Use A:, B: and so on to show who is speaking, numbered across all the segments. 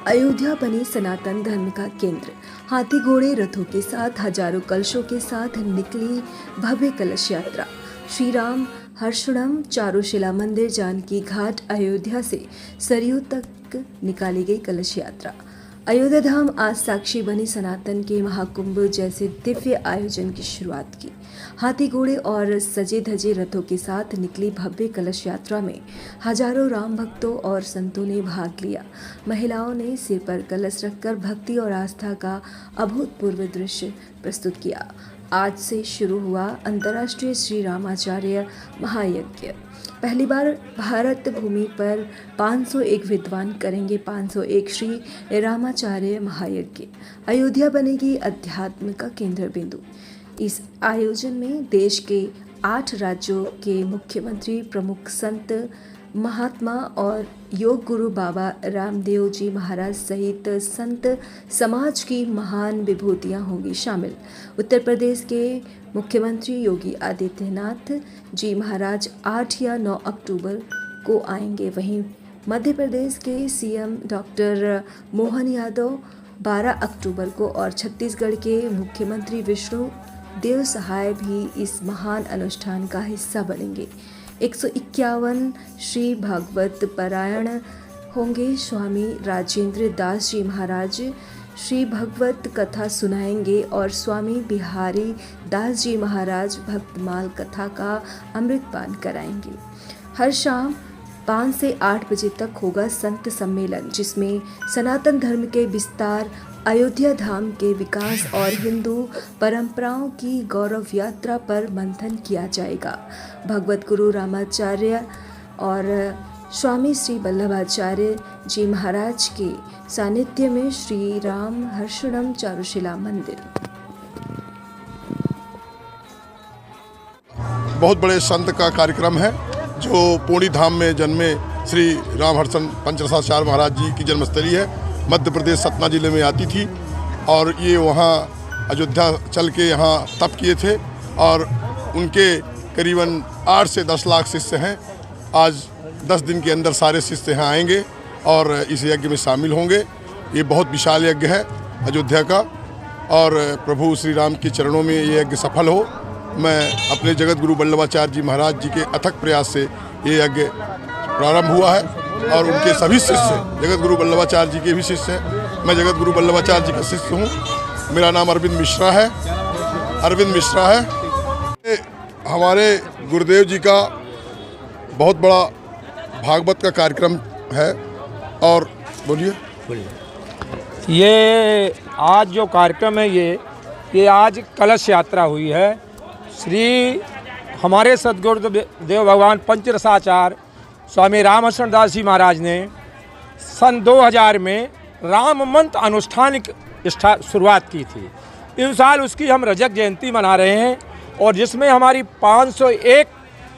A: अयोध्या बनी सनातन धर्म का केंद्र। हाथी घोड़े रथों के साथ हजारों कलशों के साथ निकली भव्य कलश यात्रा। श्री राम हर्षणम चारुशिला मंदिर जानकी घाट अयोध्या से सरयू तक निकाली गई कलश यात्रा। अयोध्या धाम आज साक्षी बनी सनातन के महाकुंभ जैसे दिव्य आयोजन की शुरुआत की। हाथी घोड़े और सजे धजे रथों के साथ निकली भव्य कलश यात्रा में हजारों राम भक्तों और संतों ने भाग लिया। महिलाओं ने सिर पर कलश रखकर भक्ति और आस्था का अभूतपूर्व दृश्य प्रस्तुत किया। आज से शुरू हुआ अंतर्राष्ट्रीय श्री रामाचार्य महायज्ञ। पहली बार भारत भूमि पर 501 विद्वान करेंगे 501 श्री रामाचार्य महायज्ञ। अयोध्या बनेगी अध्यात्म का केंद्र बिंदु। इस आयोजन में देश के 8 राज्यों के मुख्यमंत्री, प्रमुख संत, महात्मा और योग गुरु बाबा रामदेव जी महाराज सहित संत समाज की महान विभूतियां होंगी शामिल। उत्तर प्रदेश के मुख्यमंत्री योगी आदित्यनाथ जी महाराज 8 या 9 अक्टूबर को आएंगे। वहीं मध्य प्रदेश के सीएम डॉक्टर मोहन यादव 12 अक्टूबर को और छत्तीसगढ़ के मुख्यमंत्री विष्णु देव सहाय भी इस महान अनुष्ठान का हिस्सा बनेंगे। 151 श्री भागवत पारायण होंगे। स्वामी राजेंद्र दास जी महाराज श्री भगवत कथा सुनाएंगे और स्वामी बिहारी दास जी महाराज भक्तमाल कथा का अमृतपान कराएंगे। हर शाम 5 से 8 बजे तक होगा संत सम्मेलन, जिसमें सनातन धर्म के विस्तार, अयोध्या धाम के विकास और हिंदू परंपराओं की गौरव यात्रा पर मंथन किया जाएगा। भगवत गुरु रामाचार्य और स्वामी श्री वल्लभाचार्य जी महाराज के सानिध्य में श्री राम हर्षणम चारुशिला मंदिर।
B: बहुत बड़े संत का कार्यक्रम है जो पूर्णी धाम में जन्मे श्री राम हर्षण पंचरसाचार्य महाराज जी की जन्मस्थली है। मध्य प्रदेश सतना जिले में आती थी और ये वहाँ अयोध्या चल के यहाँ तप किए थे और उनके करीबन 8 से 10 लाख शिष्य हैं। आज 10 दिन के अंदर सारे शिष्य यहाँ आएंगे और इस यज्ञ में शामिल होंगे। ये बहुत विशाल यज्ञ है अयोध्या का और प्रभु श्री राम के चरणों में ये यज्ञ सफल हो। मैं अपने जगत गुरु वल्लभाचार्य जी महाराज जी के अथक प्रयास से ये यज्ञ प्रारंभ हुआ है और उनके सभी शिष्य जगत गुरु वल्लभाचार्य जी के भी शिष्य हैं। मैं जगत गुरु वल्लभाचार्य जी का शिष्य हूँ। मेरा नाम अरविंद मिश्रा है। हमारे गुरुदेव जी का बहुत बड़ा भागवत का कार्यक्रम है और बोलिए।
C: ये आज जो कार्यक्रम है ये आज कलश यात्रा हुई है। श्री हमारे सद्गुरुदेव भगवान पंचरसाचार्य स्वामी राम हर्षण दास जी महाराज ने सन 2000 में राम मंत्र अनुष्ठान की शुरुआत की थी। इस साल उसकी हम रजत जयंती मना रहे हैं और जिसमें हमारी 501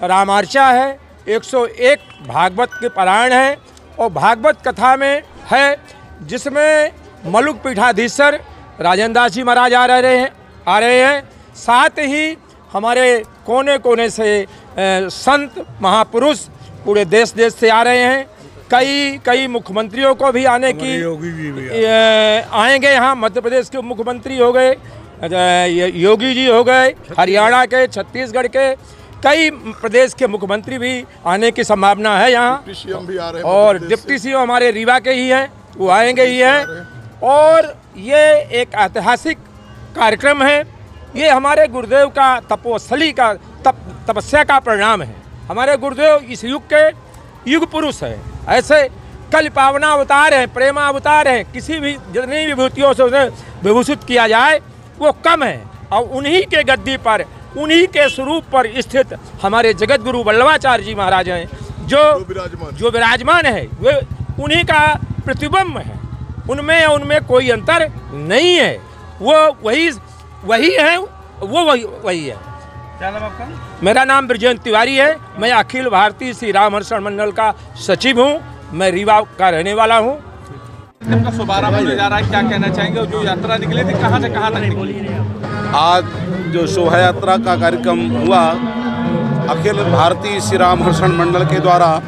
C: रामार्चा है, 101 भागवत के पारायण है और भागवत कथा में है जिसमें मलुक पीठाधीश्वर राजेंद्र दास जी महाराज आ रहे हैं। साथ ही हमारे कोने कोने से संत महापुरुष पूरे देश से आ रहे हैं। कई मुख्यमंत्रियों को भी आने की आएंगे। यहाँ मध्य प्रदेश के मुख्यमंत्री हो गए, योगी जी हो गए, हरियाणा के, छत्तीसगढ़ के कई प्रदेश के मुख्यमंत्री भी आने की संभावना है यहाँ।
B: भी आ रहे हैं
C: और डिप्टी सीएम हमारे रीवा के ही हैं, वो आएंगे ही हैं। और ये एक ऐतिहासिक कार्यक्रम है। ये हमारे गुरुदेव का तपोस्थली का तपस्या का परिणाम है। हमारे गुरुदेव इस युग के युग पुरुष है। ऐसे कल पावना अवतार हैं, प्रेमा अवतार हैं। किसी भी जितनी विभूतियों से उन्हें विभूषित किया जाए वो कम है। और उन्हीं के गद्दी पर, उन्हीं के स्वरूप पर स्थित हमारे जगत गुरु वल्लभाचार्य जी महाराज हैं जो विराजमान है। वे उन्हीं का प्रतिबिंब है। उनमें कोई अंतर नहीं है। वो वही है, वो वही है।
D: क्या नाम आपका?
C: मेरा नाम ब्रजेंद्र तिवारी है। मैं अखिल भारतीय श्री राम हर्षण मंडल का सचिव हूँ। मैं रीवा का रहने वाला हूँ।
D: का शुभारंभ होने जा रहा है, क्या कहना चाहेंगे? जो यात्रा निकली थी कहाँ से कहाँ तक निकली?
E: आज जो शोभा यात्रा का कार्यक्रम हुआ अखिल भारतीय श्री राम हर्षण मंडल के द्वारा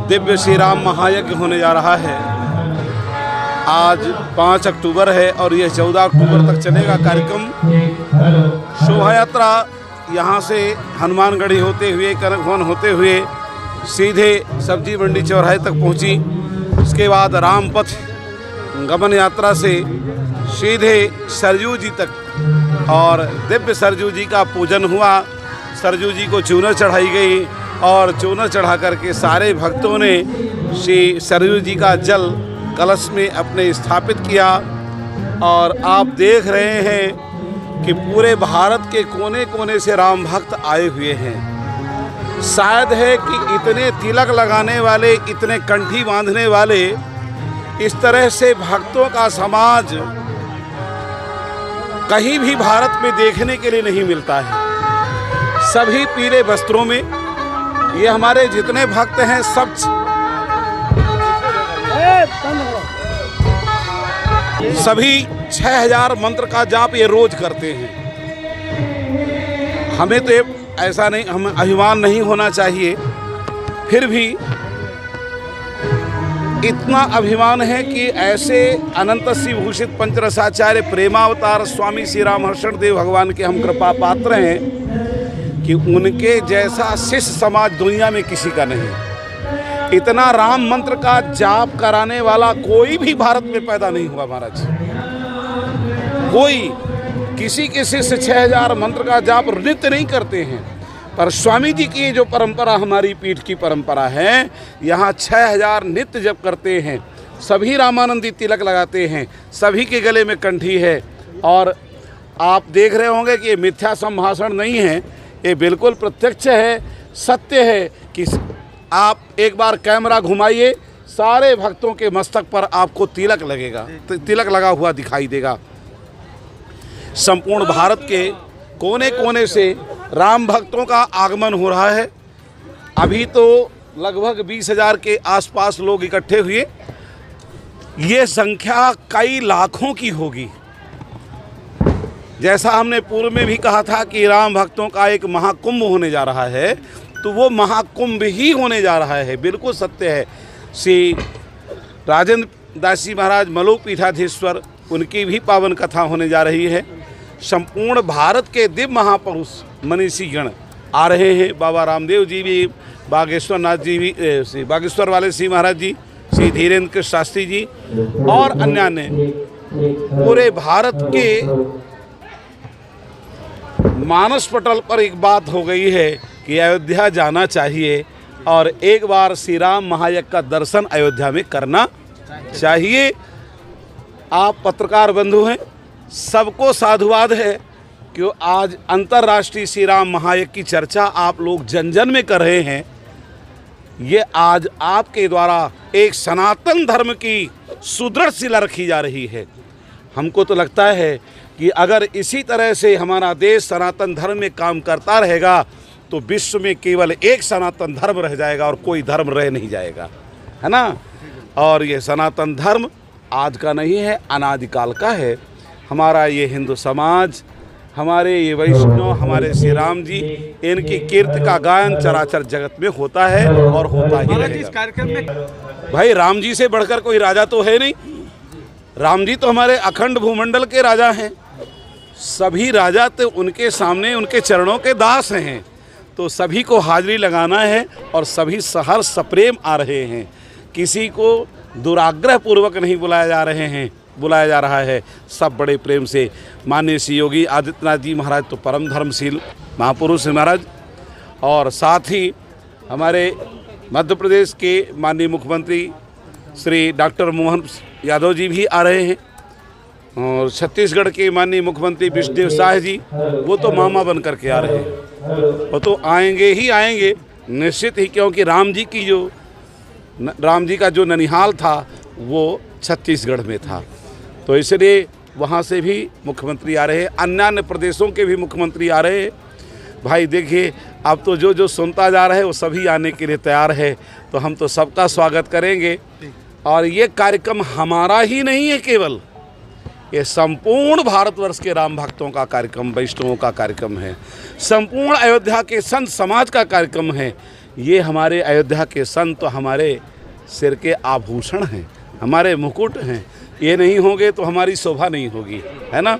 E: दिव्य श्री राम महायज्ञ होने जा रहा है। आज 5 अक्टूबर है और यह 14 अक्टूबर तक चलेगा कार्यक्रम। शोभा यात्रा यहाँ से हनुमानगढ़ी होते हुए, कनक भवन होते हुए सीधे सब्जी मंडी चौराहे तक पहुँची। उसके बाद रामपथ गमन यात्रा से सीधे सरयू जी तक और दिव्य सरयू जी का पूजन हुआ। सरयू जी को चूनर चढ़ाई गई और चूनर चढ़ा करके सारे भक्तों ने श्री सरयू जी का जल कलश में अपने स्थापित किया। और आप देख रहे हैं कि पूरे भारत के कोने कोने से राम भक्त आए हुए हैं। शायद है कि इतने तिलक लगाने वाले, इतने कंठी बांधने वाले, इस तरह से भक्तों का समाज कहीं भी भारत में देखने के लिए नहीं मिलता है। सभी पीले वस्त्रों में ये हमारे जितने भक्त हैं सब सभी 6000 मंत्र का जाप ये रोज करते हैं। हमें तो ऐसा नहीं, हम अभिमान नहीं होना चाहिए, फिर भी इतना अभिमान है कि ऐसे अनंत सी भूषित पंचरसाचार्य प्रेमावतार स्वामी श्री राम हर्षण देव भगवान के हम कृपा पात्र हैं कि उनके जैसा शिष्य समाज दुनिया में किसी का नहीं। इतना राम मंत्र का जाप कराने वाला कोई भी भारत में पैदा नहीं हुआ महाराज। कोई किसी के शिष्य 6000 मंत्र का जाप नित्य नहीं करते हैं, पर स्वामी जी की जो परंपरा हमारी पीठ की परंपरा है, यहाँ 6000 नित्य जप करते हैं। सभी रामानंदी तिलक लगाते हैं, सभी के गले में कंठी है। और आप देख रहे होंगे कि ये मिथ्या संभाषण नहीं है, ये बिल्कुल प्रत्यक्ष है, सत्य है कि आप एक बार कैमरा घुमाइए, सारे भक्तों के मस्तक पर आपको तिलक लगेगा, तिलक लगा हुआ दिखाई देगा। संपूर्ण भारत के कोने कोने से राम भक्तों का आगमन हो रहा है। अभी तो लगभग 20,000 के आसपास लोग इकट्ठे हुए। ये संख्या कई लाखों की होगी। जैसा हमने पूर्व में भी कहा था कि राम भक्तों का एक महाकुंभ होने जा रहा है, तो वो महाकुंभ ही होने जा रहा है। बिल्कुल सत्य है। श्री राजेंद्र दास जी महाराज मलोक पीठाधीश्वर, उनकी भी पावन कथा होने जा रही है। संपूर्ण भारत के दिव्य महापुरुष मनीषी गण आ रहे हैं। बाबा रामदेव जी भी, बागेश्वर नाथ जी भी, श्री बागेश्वर वाले श्री महाराज जी, श्री धीरेन्द्र कृष्ण शास्त्री जी और अन्य ने पूरे भारत के मानस पटल पर एक बात हो गई है कि अयोध्या जाना चाहिए और एक बार श्री राम महायज्ञ का दर्शन अयोध्या में करना चाहिए। आप पत्रकार बंधु हैं, सबको साधुवाद है कि आज अंतर्राष्ट्रीय श्री राम महायज्ञ की चर्चा आप लोग जन जन में कर रहे हैं। ये आज आपके द्वारा एक सनातन धर्म की सुदृढ़ शिला रखी जा रही है। हमको तो लगता है कि अगर इसी तरह से हमारा देश सनातन धर्म में काम करता रहेगा तो विश्व में केवल एक सनातन धर्म रह जाएगा और कोई धर्म रह नहीं जाएगा, है ना। और ये सनातन धर्म आज का नहीं है, अनादिकाल का है। हमारा ये हिंदू समाज, हमारे ये वैष्णव, हमारे श्री राम जी, इनकी कीर्ति का गायन चराचर जगत में होता है और होता ही रहेगा।
D: इस कार्यक्रम में
E: भाई राम जी से बढ़कर कोई राजा तो है नहीं। राम जी तो हमारे अखंड भूमंडल के राजा हैं। सभी राजा तो उनके सामने उनके चरणों के दास हैं। तो सभी को हाजिरी लगाना है और सभी सहर्ष सप्रेम आ रहे हैं। किसी को दुराग्रह पूर्वक नहीं बुलाया जा रहा है। सब बड़े प्रेम से। माननीय श्री योगी आदित्यनाथ जी महाराज तो परम धर्मशील महापुरुष हैं महाराज, और साथ ही हमारे मध्य प्रदेश के माननीय मुख्यमंत्री श्री डॉक्टर मोहन यादव जी भी आ रहे हैं, और छत्तीसगढ़ के माननीय मुख्यमंत्री विष्णुदेव साय जी, वो तो मामा बन करके आ रहे हैं। वो तो आएंगे ही आएंगे निश्चित ही, क्योंकि राम जी का जो ननिहाल था वो छत्तीसगढ़ में था। तो इसलिए वहाँ से भी मुख्यमंत्री आ रहे हैं, अन्य प्रदेशों के भी मुख्यमंत्री आ रहे हैं। भाई देखिए, अब तो जो सुनता जा रहा है वो सभी आने के लिए तैयार है। तो हम तो सबका स्वागत करेंगे। और ये कार्यक्रम हमारा ही नहीं है केवल, ये संपूर्ण भारतवर्ष के राम भक्तों का कार्यक्रम, वैष्णवों का कार्यक्रम है, संपूर्ण अयोध्या के संत समाज का कार्यक्रम है। ये हमारे अयोध्या के संत तो हमारे सिर के आभूषण हैं, हमारे मुकुट हैं। ये नहीं होंगे तो हमारी शोभा नहीं होगी, है ना।